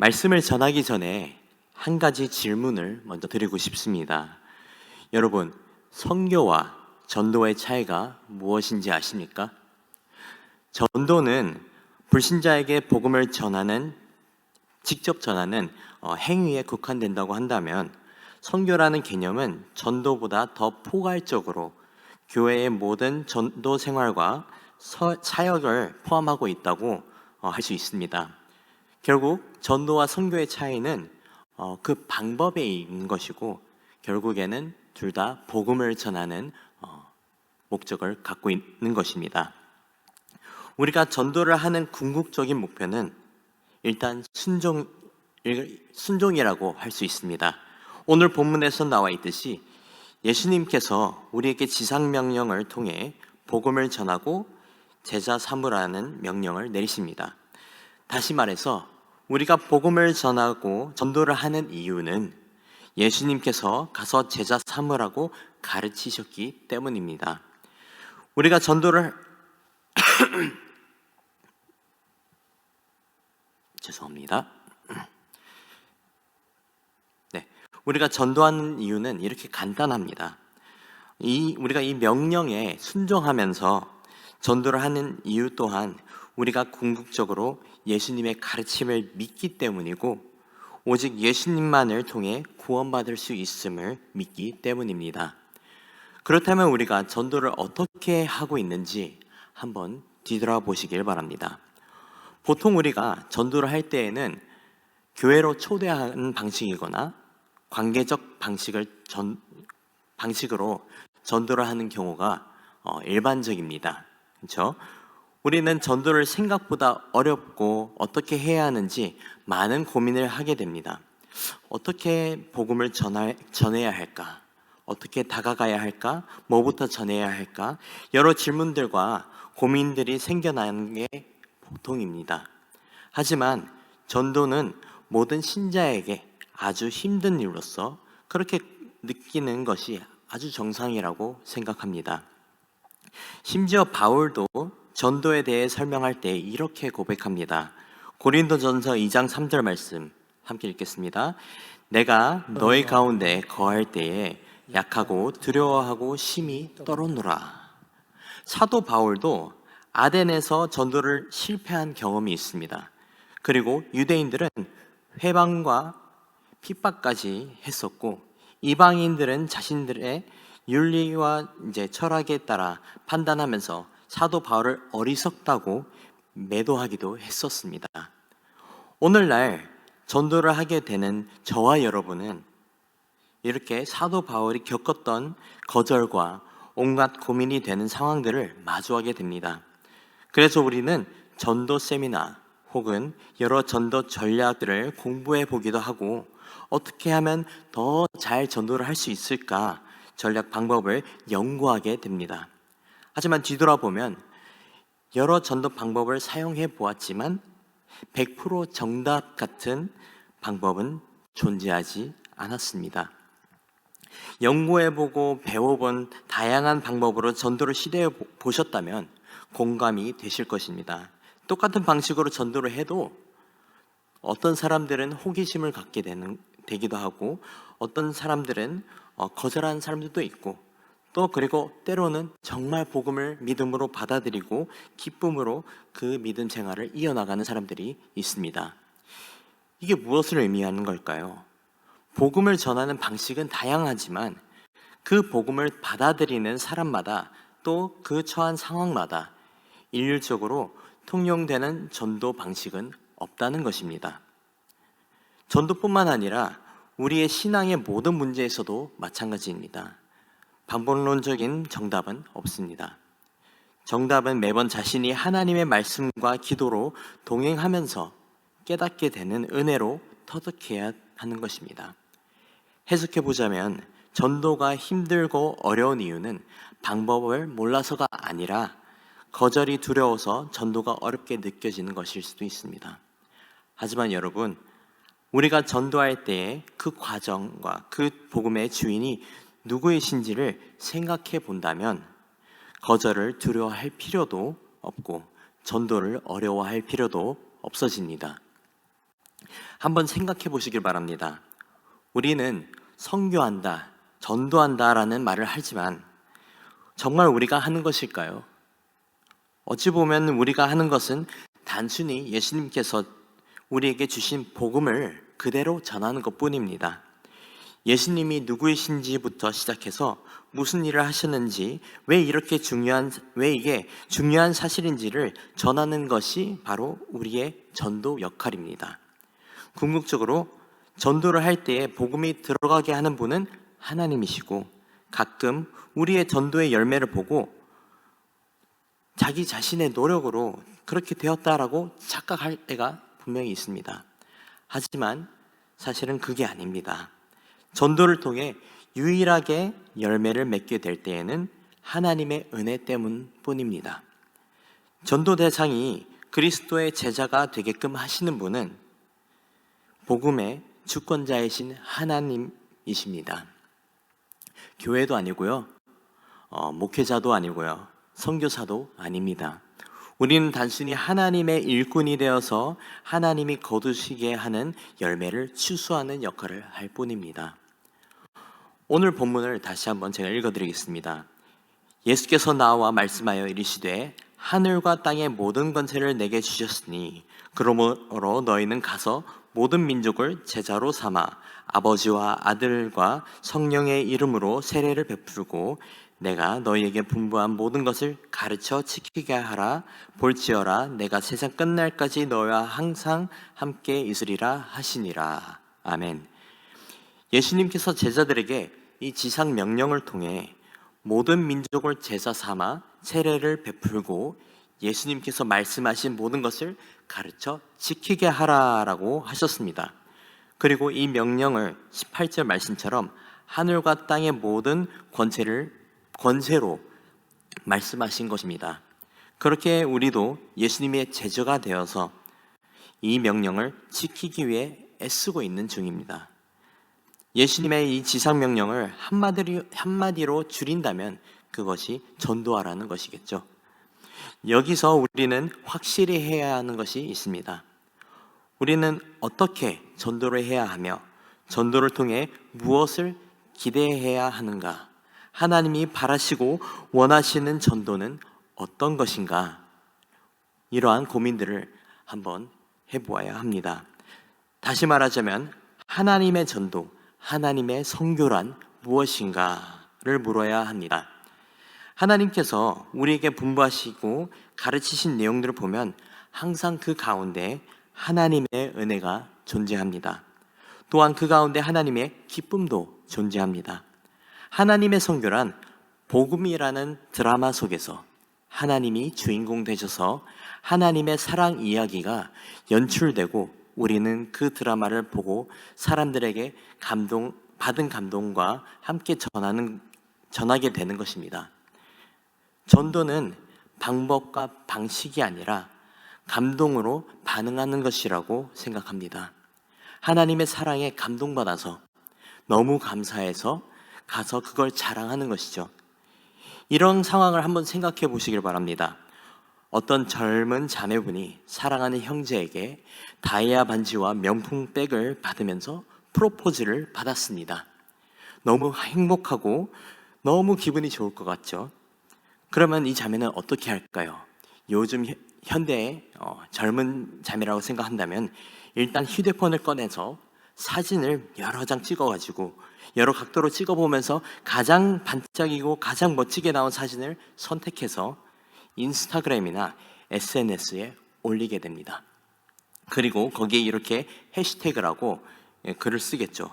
말씀을 전하기 전에 한 가지 질문을 먼저 드리고 싶습니다. 여러분, 선교와 전도의 차이가 무엇인지 아십니까? 전도는 불신자에게 복음을 직접 전하는 행위에 국한된다고 한다면, 선교라는 개념은 전도보다 더 포괄적으로 교회의 모든 전도 생활과 사역을 포함하고 있다고 할 수 있습니다. 결국 전도와 선교의 차이는 그 방법에 있는 것이고, 결국에는 둘 다 복음을 전하는 목적을 갖고 있는 것입니다. 우리가 전도를 하는 궁극적인 목표는 일단 순종이라고 할 수 있습니다. 오늘 본문에서 나와 있듯이 예수님께서 우리에게 지상명령을 통해 복음을 전하고 제자 삼으라는 명령을 내리십니다. 다시 말해서 우리가 복음을 전하고 전도를 하는 이유는 예수님께서 가서 제자 삼으라고 가르치셨기 때문입니다. 우리가 전도를 죄송합니다. 우리가 전도하는 이유는 이렇게 간단합니다. 우리가 이 명령에 순종하면서 전도를 하는 이유 또한 우리가 궁극적으로 예수님의 가르침을 믿기 때문이고, 오직 예수님만을 통해 구원받을 수 있음을 믿기 때문입니다. 그렇다면 우리가 전도를 어떻게 하고 있는지 한번 뒤돌아보시길 바랍니다. 보통 우리가 전도를 할 때에는 교회로 초대하는 방식이거나 관계적 방식으로 전도를 하는 경우가 일반적입니다. 그렇죠? 우리는 전도를 생각보다 어렵고 어떻게 해야 하는지 많은 고민을 하게 됩니다. 어떻게 복음을 전해야 할까? 어떻게 다가가야 할까? 뭐부터 전해야 할까? 여러 질문들과 고민들이 생겨나는 게 보통입니다. 하지만 전도는 모든 신자에게 아주 힘든 일로서 그렇게 느끼는 것이 아주 정상이라고 생각합니다. 심지어 바울도 전도에 대해 설명할 때 이렇게 고백합니다. 고린도전서 2장 3절 말씀 함께 읽겠습니다. 내가 너희 가운데 거할 때에 약하고 두려워하고 심히 떨었노라. 사도 바울도 아덴에서 전도를 실패한 경험이 있습니다. 그리고 유대인들은 회방과 핍박까지 했었고, 이방인들은 자신들의 윤리와 철학에 따라 판단하면서 사도 바울을 어리석다고 매도하기도 했었습니다. 오늘날 전도를 하게 되는 저와 여러분은 이렇게 사도 바울이 겪었던 거절과 온갖 고민이 되는 상황들을 마주하게 됩니다. 그래서 우리는 전도 세미나 혹은 여러 전도 전략들을 공부해 보기도 하고, 어떻게 하면 더 잘 전도를 할 수 있을까 전략 방법을 연구하게 됩니다. 하지만 뒤돌아보면 여러 전도 방법을 사용해 보았지만 100% 정답 같은 방법은 존재하지 않았습니다. 연구해보고 배워본 다양한 방법으로 전도를 시도해 보셨다면 공감이 되실 것입니다. 똑같은 방식으로 전도를 해도 어떤 사람들은 호기심을 갖게 되기도 하고, 어떤 사람들은 거절하는 사람들도 있고, 또 그리고 때로는 정말 복음을 믿음으로 받아들이고 기쁨으로 그 믿음 생활을 이어나가는 사람들이 있습니다. 이게 무엇을 의미하는 걸까요? 복음을 전하는 방식은 다양하지만 그 복음을 받아들이는 사람마다 또 그 처한 상황마다 일률적으로 통용되는 전도 방식은 없다는 것입니다. 전도뿐만 아니라 우리의 신앙의 모든 문제에서도 마찬가지입니다. 반복론적인 정답은 없습니다. 정답은 매번 자신이 하나님의 말씀과 기도로 동행하면서 깨닫게 되는 은혜로 터득해야 하는 것입니다. 해석해보자면 전도가 힘들고 어려운 이유는 방법을 몰라서가 아니라 거절이 두려워서 전도가 어렵게 느껴지는 것일 수도 있습니다. 하지만 여러분, 우리가 전도할 때의 그 과정과 그 복음의 주인이 누구이신지를 생각해 본다면 거절을 두려워할 필요도 없고 전도를 어려워할 필요도 없어집니다. 한번 생각해 보시길 바랍니다. 우리는 선교한다, 전도한다라는 말을 하지만 정말 우리가 하는 것일까요? 어찌 보면 우리가 하는 것은 단순히 예수님께서 우리에게 주신 복음을 그대로 전하는 것뿐입니다. 예수님이 누구이신지부터 시작해서 무슨 일을 하셨는지, 왜 이게 중요한 사실인지를 전하는 것이 바로 우리의 전도 역할입니다. 궁극적으로 전도를 할 때에 복음이 들어가게 하는 분은 하나님이시고, 가끔 우리의 전도의 열매를 보고 자기 자신의 노력으로 그렇게 되었다라고 착각할 때가 분명히 있습니다. 하지만 사실은 그게 아닙니다. 전도를 통해 유일하게 열매를 맺게 될 때에는 하나님의 은혜 때문뿐입니다. 전도 대상이 그리스도의 제자가 되게끔 하시는 분은 복음의 주권자이신 하나님이십니다. 교회도 아니고요, 목회자도 아니고요, 선교사도 아닙니다. 우리는 단순히 하나님의 일꾼이 되어서 하나님이 거두시게 하는 열매를 추수하는 역할을 할 뿐입니다. 오늘 본문을 다시 한번 제가 읽어드리겠습니다. 예수께서 나와 말씀하여 이르시되 하늘과 땅의 모든 권세를 내게 주셨으니 그러므로 너희는 가서 모든 민족을 제자로 삼아 아버지와 아들과 성령의 이름으로 세례를 베풀고 내가 너희에게 분부한 모든 것을 가르쳐 지키게 하라. 볼지어다 내가 세상 끝날까지 너희와 항상 함께 있으리라 하시니라. 아멘. 예수님께서 제자들에게 이 지상 명령을 통해 모든 민족을 제자 삼아 세례를 베풀고 예수님께서 말씀하신 모든 것을 가르쳐 지키게 하라라고 하셨습니다. 그리고 이 명령을 18절 말씀처럼 하늘과 땅의 모든 권세로 말씀하신 것입니다. 그렇게 우리도 예수님의 제자가 되어서 이 명령을 지키기 위해 애쓰고 있는 중입니다. 예수님의 이 지상 명령을 한마디로 줄인다면 그것이 전도하라는 것이겠죠. 여기서 우리는 확실히 해야 하는 것이 있습니다. 우리는 어떻게 전도를 해야 하며 전도를 통해 무엇을 기대해야 하는가? 하나님이 바라시고 원하시는 전도는 어떤 것인가? 이러한 고민들을 한번 해보아야 합니다. 다시 말하자면 하나님의 전도, 하나님의 선교란 무엇인가를 물어야 합니다. 하나님께서 우리에게 분부하시고 가르치신 내용들을 보면 항상 그 가운데 하나님의 은혜가 존재합니다. 또한 그 가운데 하나님의 기쁨도 존재합니다. 하나님의 선교란 복음이라는 드라마 속에서 하나님이 주인공 되셔서 하나님의 사랑 이야기가 연출되고 우리는 그 드라마를 보고 사람들에게 받은 감동과 함께 전하게 되는 것입니다. 전도는 방법과 방식이 아니라 감동으로 반응하는 것이라고 생각합니다. 하나님의 사랑에 감동받아서 너무 감사해서 가서 그걸 자랑하는 것이죠. 이런 상황을 한번 생각해 보시길 바랍니다. 어떤 젊은 자매분이 사랑하는 형제에게 다이아 반지와 명품 백을 받으면서 프로포즈를 받았습니다. 너무 행복하고 너무 기분이 좋을 것 같죠? 그러면 이 자매는 어떻게 할까요? 요즘 현대의 젊은 자매라고 생각한다면 일단 휴대폰을 꺼내서 사진을 여러 장 찍어가지고 여러 각도로 찍어보면서 가장 반짝이고 가장 멋지게 나온 사진을 선택해서 인스타그램이나 SNS에 올리게 됩니다. 그리고 거기에 이렇게 해시태그를 하고 글을 쓰겠죠.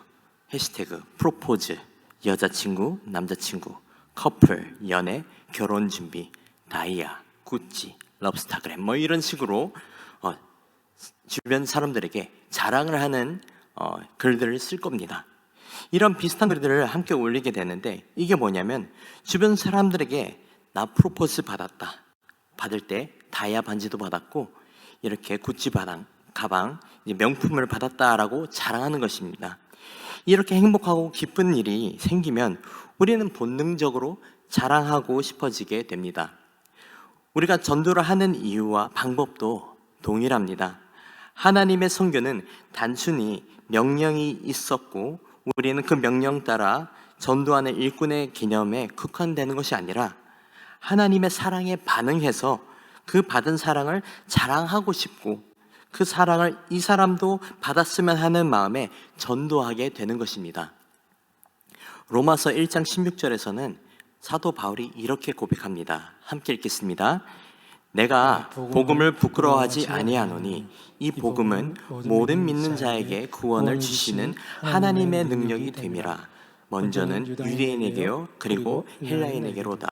해시태그 프로포즈, 여자친구, 남자친구, 커플, 연애, 결혼 준비, 다이아, 구찌, 럽스타그램 뭐 이런 식으로 주변 사람들에게 자랑을 하는 글들을 쓸 겁니다. 이런 비슷한 글들을 함께 올리게 되는데 이게 뭐냐면 주변 사람들에게 나 프로포즈 받았다. 받을 때 다이아 반지도 받았고 이렇게 구찌 가방, 명품을 받았다라고 자랑하는 것입니다. 이렇게 행복하고 기쁜 일이 생기면 우리는 본능적으로 자랑하고 싶어지게 됩니다. 우리가 전도를 하는 이유와 방법도 동일합니다. 하나님의 선교는 단순히 명령이 있었고 우리는 그 명령 따라 전도하는 일꾼의 개념에 국한되는 것이 아니라 하나님의 사랑에 반응해서 그 받은 사랑을 자랑하고 싶고 그 사랑을 이 사람도 받았으면 하는 마음에 전도하게 되는 것입니다. 로마서 1장 16절에서는 사도 바울이 이렇게 고백합니다. 함께 읽겠습니다. 내가 복음을 부끄러워하지 아니하노니 이 복음은 모든 믿는 자에게 구원을 주시는 하나님의 능력이 됨이라. 먼저는 유대인에게요 그리고 헬라인에게로다.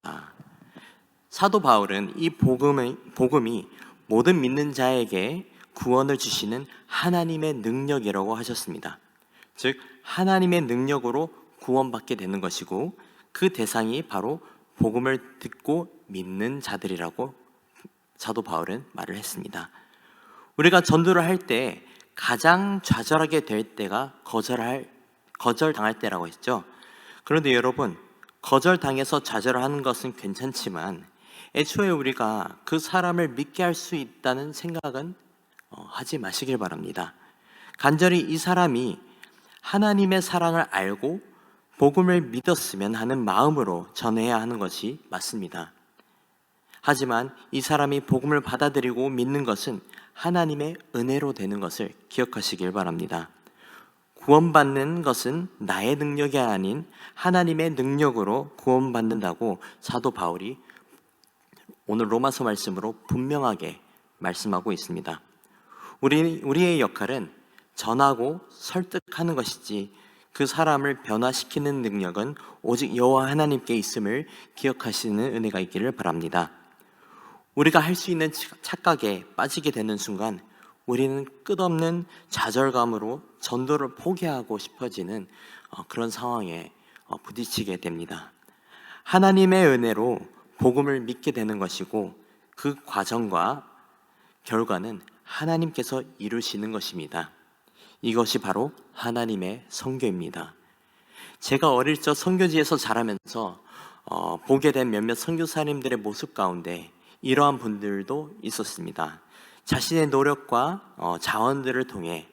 사도 바울은 이 복음이 모든 믿는 자에게 구원을 주시는 하나님의 능력이라고 하셨습니다. 즉 하나님의 능력으로 구원받게 되는 것이고 그 대상이 바로 복음을 듣고 믿는 자들이라고 사도 바울은 말을 했습니다. 우리가 전도를 할 때 가장 좌절하게 될 때가 거절당할 때라고 했죠. 그런데 여러분, 거절당해서 좌절하는 것은 괜찮지만 애초에 우리가 그 사람을 믿게 할 수 있다는 생각은 하지 마시길 바랍니다. 간절히 이 사람이 하나님의 사랑을 알고 복음을 믿었으면 하는 마음으로 전해야 하는 것이 맞습니다. 하지만 이 사람이 복음을 받아들이고 믿는 것은 하나님의 은혜로 되는 것을 기억하시길 바랍니다. 구원받는 것은 나의 능력이 아닌 하나님의 능력으로 구원받는다고 사도 바울이 오늘 로마서 말씀으로 분명하게 말씀하고 있습니다. 우리의 역할은 전하고 설득하는 것이지 그 사람을 변화시키는 능력은 오직 여호와 하나님께 있음을 기억하시는 은혜가 있기를 바랍니다. 우리가 할 수 있는 착각에 빠지게 되는 순간 우리는 끝없는 좌절감으로 전도를 포기하고 싶어지는 그런 상황에 부딪히게 됩니다. 하나님의 은혜로 복음을 믿게 되는 것이고 그 과정과 결과는 하나님께서 이루시는 것입니다. 이것이 바로 하나님의 선교입니다. 제가 어릴 적 선교지에서 자라면서 보게 된 몇몇 선교사님들의 모습 가운데 이러한 분들도 있었습니다. 자신의 노력과 자원들을 통해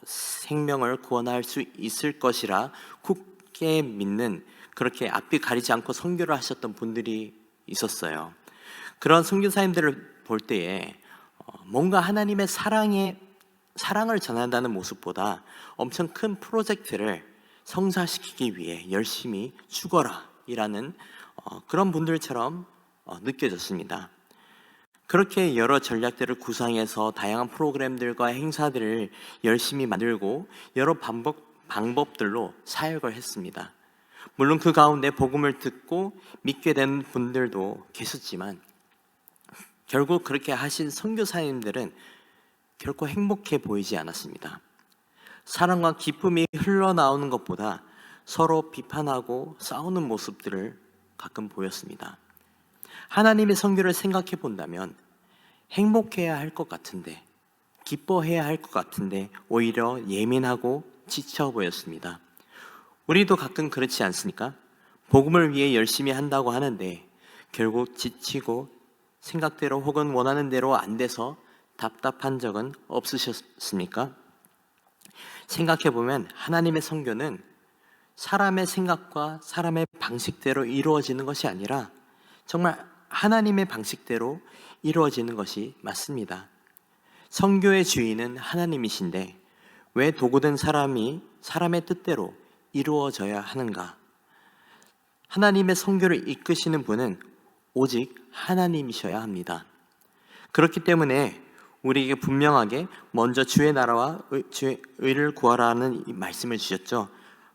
생명을 구원할 수 있을 것이라 굳게 믿는, 그렇게 앞뒤 가리지 않고 선교를 하셨던 분들이 있었어요. 그런 선교사님들을 볼 때에 뭔가 하나님의 사랑을 전한다는 모습보다 엄청 큰 프로젝트를 성사시키기 위해 열심히 죽어라 일하는 그런 분들처럼 느껴졌습니다. 그렇게 여러 전략들을 구상해서 다양한 프로그램들과 행사들을 열심히 만들고 여러 방법들로 사역을 했습니다. 물론 그 가운데 복음을 듣고 믿게 된 분들도 계셨지만 결국 그렇게 하신 선교사님들은 결코 행복해 보이지 않았습니다. 사랑과 기쁨이 흘러나오는 것보다 서로 비판하고 싸우는 모습들을 가끔 보였습니다. 하나님의 선교를 생각해 본다면 행복해야 할 것 같은데, 기뻐해야 할 것 같은데 오히려 예민하고 지쳐 보였습니다. 우리도 가끔 그렇지 않습니까? 복음을 위해 열심히 한다고 하는데 결국 지치고 생각대로 혹은 원하는 대로 안 돼서 답답한 적은 없으셨습니까? 생각해보면 하나님의 선교는 사람의 생각과 사람의 방식대로 이루어지는 것이 아니라 정말 하나님의 방식대로 이루어지는 것이 맞습니다. 선교의 주인은 하나님이신데 왜 도구된 사람이 사람의 뜻대로 이루어져야 하는가? 하나님의 선교를 이끄시는 분은 오직 하나님이셔야 합니다. 그렇기 때문에 우리에게 분명하게 먼저 주의 나라와 주의 의를 구하라는 이 말씀을 주셨죠.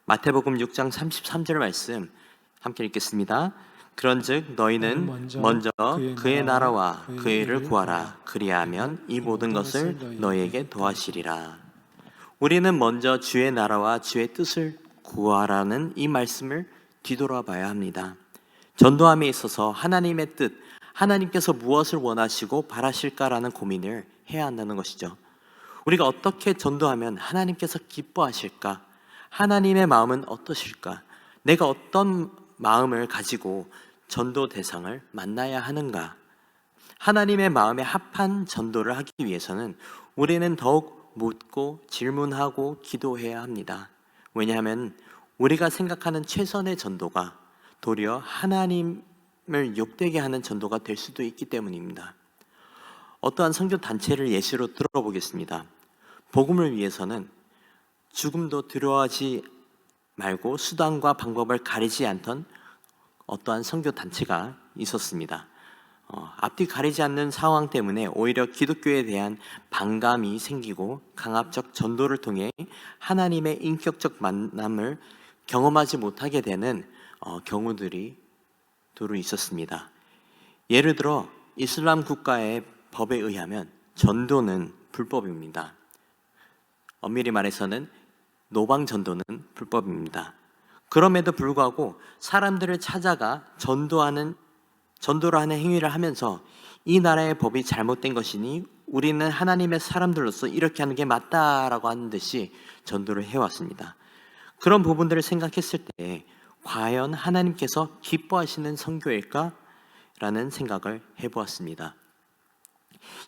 마태복음 6장 33절 말씀 함께 읽겠습니다. 그런즉 너희는 먼저 그의 나라와 그의 의를 구하라. 그리하면 이 모든 것을 너희에게 더하시리라. 우리는 먼저 주의 나라와 주의 뜻을 구하라는 이 말씀을 뒤돌아봐야 합니다. 전도함에 있어서 하나님의 뜻, 하나님께서 무엇을 원하시고 바라실까라는 고민을 해야 한다는 것이죠. 우리가 어떻게 전도하면 하나님께서 기뻐하실까? 하나님의 마음은 어떠실까? 내가 어떤 마음을 가지고 전도 대상을 만나야 하는가? 하나님의 마음에 합한 전도를 하기 위해서는 우리는 더욱 묻고 질문하고 기도해야 합니다. 왜냐하면 우리가 생각하는 최선의 전도가 도리어 하나님을 욕되게 하는 전도가 될 수도 있기 때문입니다. 어떠한 선교 단체를 예시로 들어보겠습니다. 복음을 위해서는 죽음도 두려워하지 말고 수단과 방법을 가리지 않던 어떠한 선교 단체가 있었습니다. 앞뒤 가리지 않는 상황 때문에 오히려 기독교에 대한 반감이 생기고 강압적 전도를 통해 하나님의 인격적 만남을 경험하지 못하게 되는 경우들이 두루 있었습니다. 예를 들어 이슬람 국가의 법에 의하면 전도는 불법입니다. 엄밀히 말해서는 노방 전도는 불법입니다. 그럼에도 불구하고 사람들을 찾아가 전도를 하는 행위를 하면서 이 나라의 법이 잘못된 것이니 우리는 하나님의 사람들로서 이렇게 하는 게 맞다라고 하는 듯이 전도를 해왔습니다. 그런 부분들을 생각했을 때 과연 하나님께서 기뻐하시는 선교일까? 라는 생각을 해보았습니다.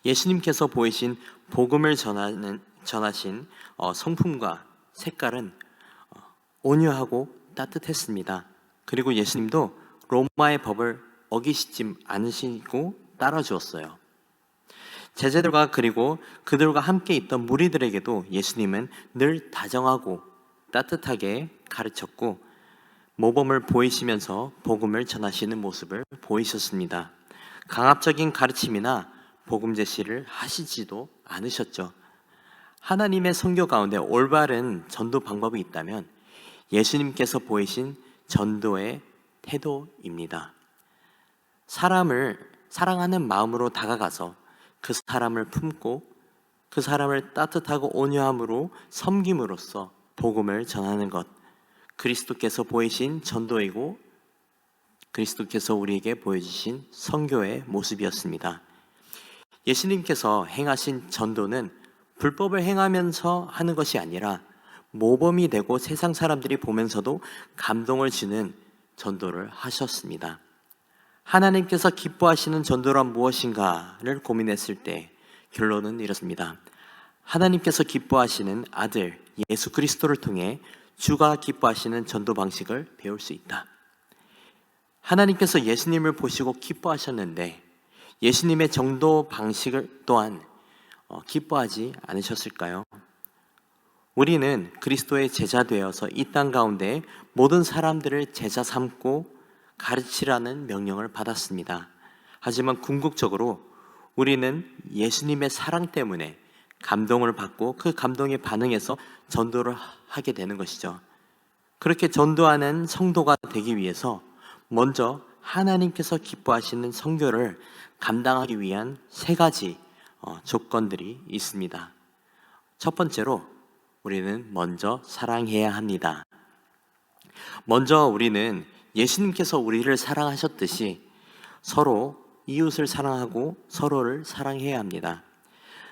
예수님께서 보이신 복음을 전하신 성품과 색깔은 온유하고 따뜻했습니다. 그리고 예수님도 로마의 법을 어기시지 않으시고 따라주었어요. 제자들과 그리고 그들과 함께 있던 무리들에게도 예수님은 늘 다정하고 따뜻하게 가르쳤고 모범을 보이시면서 복음을 전하시는 모습을 보이셨습니다. 강압적인 가르침이나 복음 제시를 하시지도 않으셨죠. 하나님의 선교 가운데 올바른 전도 방법이 있다면 예수님께서 보이신 전도의 태도입니다. 사람을 사랑하는 마음으로 다가가서 그 사람을 품고 그 사람을 따뜻하고 온유함으로 섬김으로써 복음을 전하는 것, 그리스도께서 보이신 전도이고 그리스도께서 우리에게 보여주신 선교의 모습이었습니다. 예수님께서 행하신 전도는 불법을 행하면서 하는 것이 아니라 모범이 되고 세상 사람들이 보면서도 감동을 주는 전도를 하셨습니다. 하나님께서 기뻐하시는 전도란 무엇인가를 고민했을 때 결론은 이렇습니다. 하나님께서 기뻐하시는 아들 예수 그리스도를 통해 주가 기뻐하시는 전도 방식을 배울 수 있다. 하나님께서 예수님을 보시고 기뻐하셨는데 예수님의 전도 방식을 또한 기뻐하지 않으셨을까요? 우리는 그리스도의 제자 되어서 이 땅 가운데 모든 사람들을 제자 삼고 가르치라는 명령을 받았습니다. 하지만 궁극적으로 우리는 예수님의 사랑 때문에 감동을 받고 그 감동에 반응해서 전도를 하게 되는 것이죠. 그렇게 전도하는 성도가 되기 위해서 먼저 하나님께서 기뻐하시는 선교를 감당하기 위한 세 가지 조건들이 있습니다. 첫 번째로 우리는 먼저 사랑해야 합니다. 먼저 우리는 예수님께서 우리를 사랑하셨듯이 서로 이웃을 사랑하고 서로를 사랑해야 합니다.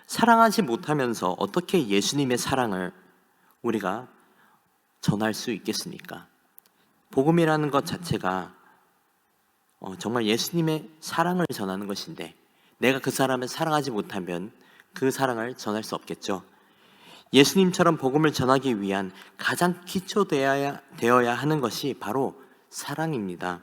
사랑하지 못하면서 어떻게 예수님의 사랑을 우리가 전할 수 있겠습니까? 복음이라는 것 자체가 정말 예수님의 사랑을 전하는 것인데 내가 그 사람을 사랑하지 못하면 그 사랑을 전할 수 없겠죠. 예수님처럼 복음을 전하기 위한 가장 기초되어야 하는 것이 바로 사랑입니다.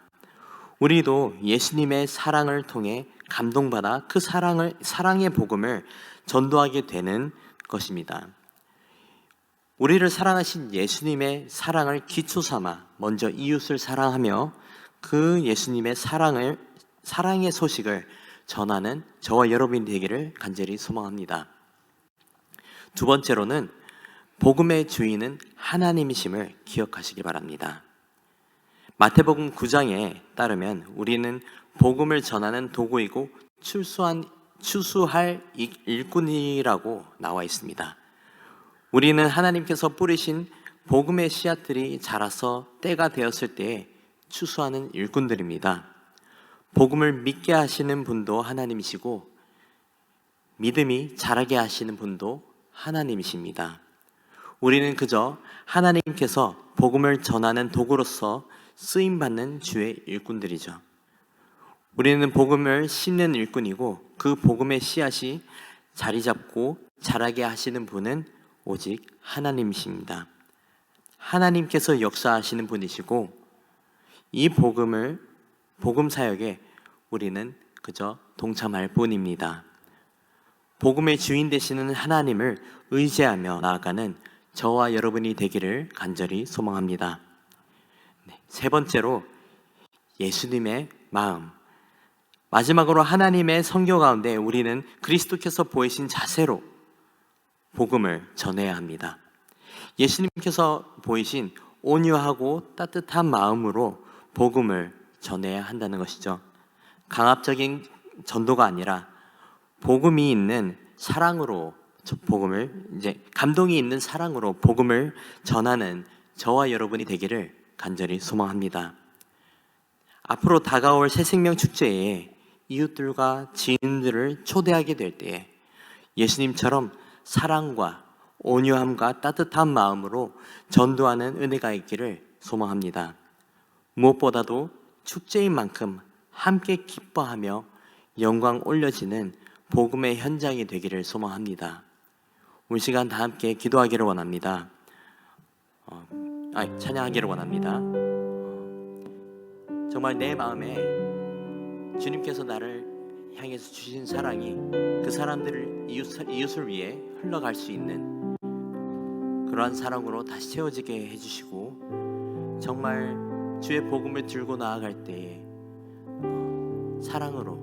우리도 예수님의 사랑을 통해 감동받아 그 사랑의 복음을 전도하게 되는 것입니다. 우리를 사랑하신 예수님의 사랑을 기초 삼아 먼저 이웃을 사랑하며 그 예수님의 사랑의 소식을 전하는 저와 여러분이 되기를 간절히 소망합니다. 두 번째로는 복음의 주인은 하나님이심을 기억하시기 바랍니다. 마태복음 9장에 따르면 우리는 복음을 전하는 도구이고 추수할 일꾼이라고 나와 있습니다. 우리는 하나님께서 뿌리신 복음의 씨앗들이 자라서 때가 되었을 때 추수하는 일꾼들입니다. 복음을 믿게 하시는 분도 하나님이시고 믿음이 자라게 하시는 분도 하나님이십니다. 우리는 그저 하나님께서 복음을 전하는 도구로서 쓰임받는 주의 일꾼들이죠. 우리는 복음을 심는 일꾼이고 그 복음의 씨앗이 자리 잡고 자라게 하시는 분은 오직 하나님이십니다. 하나님께서 역사하시는 분이시고 이 복음 사역에 우리는 그저 동참할 뿐입니다. 복음의 주인 되시는 하나님을 의지하며 나아가는 저와 여러분이 되기를 간절히 소망합니다. 세 번째로 예수님의 마음. 마지막으로 하나님의 선교 가운데 우리는 그리스도께서 보이신 자세로 복음을 전해야 합니다. 예수님께서 보이신 온유하고 따뜻한 마음으로 복음을 전해야 한다는 것이죠. 강압적인 전도가 아니라 복음이 있는 사랑으로 감동이 있는 사랑으로 복음을 전하는 저와 여러분이 되기를 간절히 소망합니다. 앞으로 다가올 새생명 축제에 이웃들과 지인들을 초대하게 될 때에 예수님처럼 사랑과 온유함과 따뜻한 마음으로 전도하는 은혜가 있기를 소망합니다. 무엇보다도 축제인 만큼 함께 기뻐하며 영광 올려지는 복음의 현장이 되기를 소망합니다. 오늘 시간 다 함께 기도하기를 원합니다. 찬양하기를 원합니다. 정말 내 마음에 주님께서 나를 향해서 주신 사랑이 그 사람들을 이웃을 위해 흘러갈 수 있는 그러한 사랑으로 다시 채워지게 해주시고 정말 주의 복음을 들고 나아갈 때에 사랑으로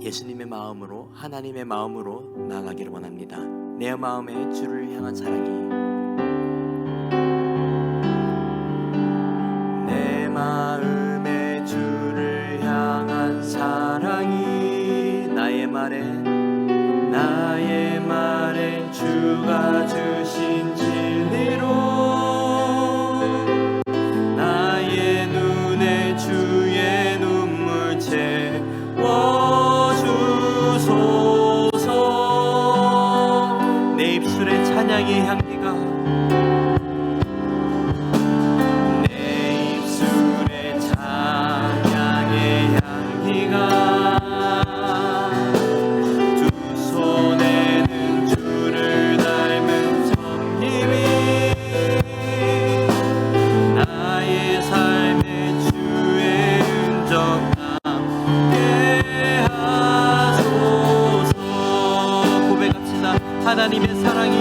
예수님의 마음으로 하나님의 마음으로 나아가기를 원합니다. 내 마음에 주를 향한 사랑이 내 마음에 주를 향한 사랑이 나의 말에 주가 주신 진리로 나의 눈에 주의 눈물 채워주소서. 내 입술에 찬양의 향기가 하나님의 사랑이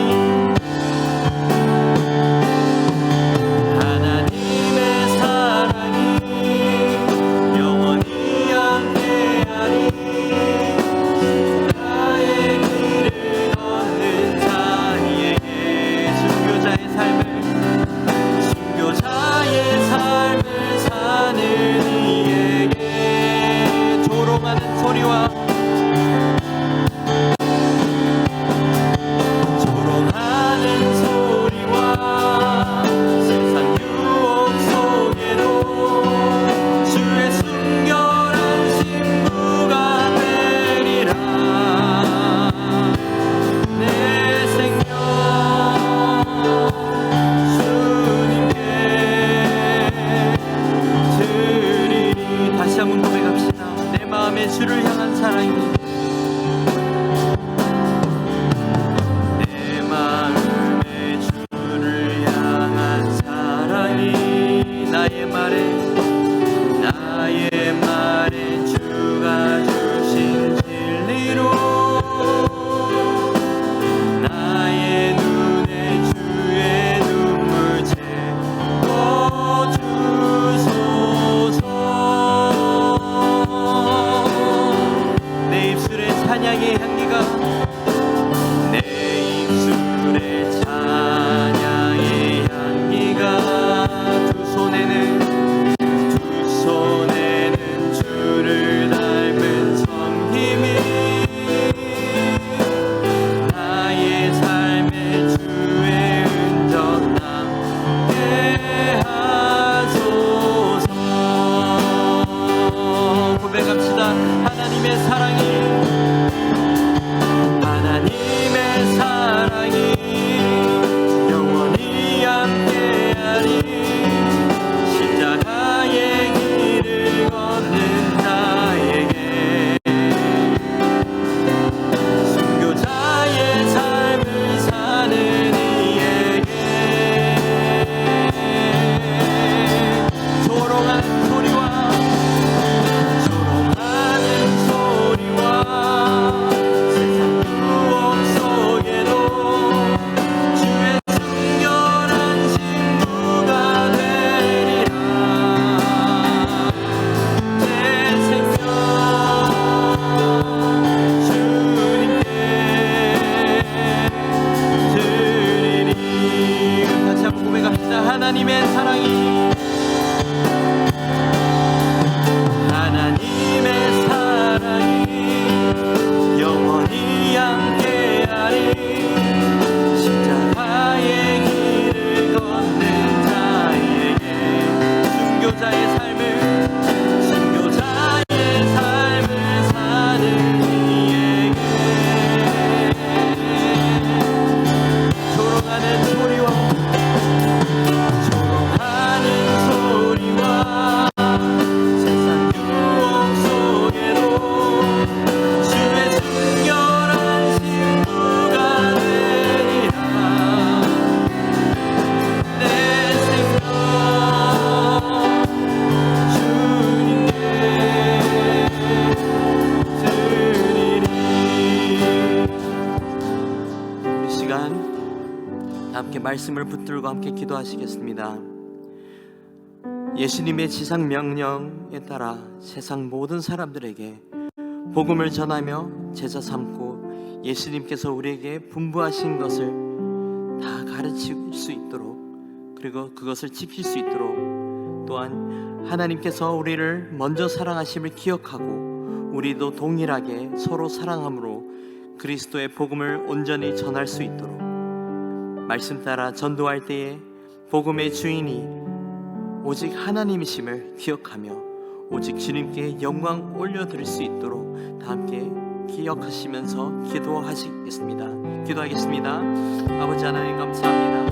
하나님의 사랑이 영원히 함께하리. 십자가의 길을 걷는 자에게 순교자의 삶을 사는 이에게 조롱하는 소리와 세상 유혹 속에도 주의 순결한 신부가 되리라. 내 생명 주님께 드리리. 우리 시간 다 함께 말씀을 붙들고 함께 기도하시겠습니다. 예수님의 지상 명령에 따라 세상 모든 사람들에게 복음을 전하며 제자 삼고 예수님께서 우리에게 분부하신 것을 다 가르칠 수 있도록, 그리고 그것을 지킬 수 있도록, 또한 하나님께서 우리를 먼저 사랑하심을 기억하고 우리도 동일하게 서로 사랑함으로 그리스도의 복음을 온전히 전할 수 있도록 말씀 따라 전도할 때에 복음의 주인이 오직 하나님이심을 기억하며 오직 주님께 영광 올려드릴 수 있도록 다 함께 기억하시면서 기도하시겠습니다. 기도하겠습니다. 아버지 하나님 감사합니다.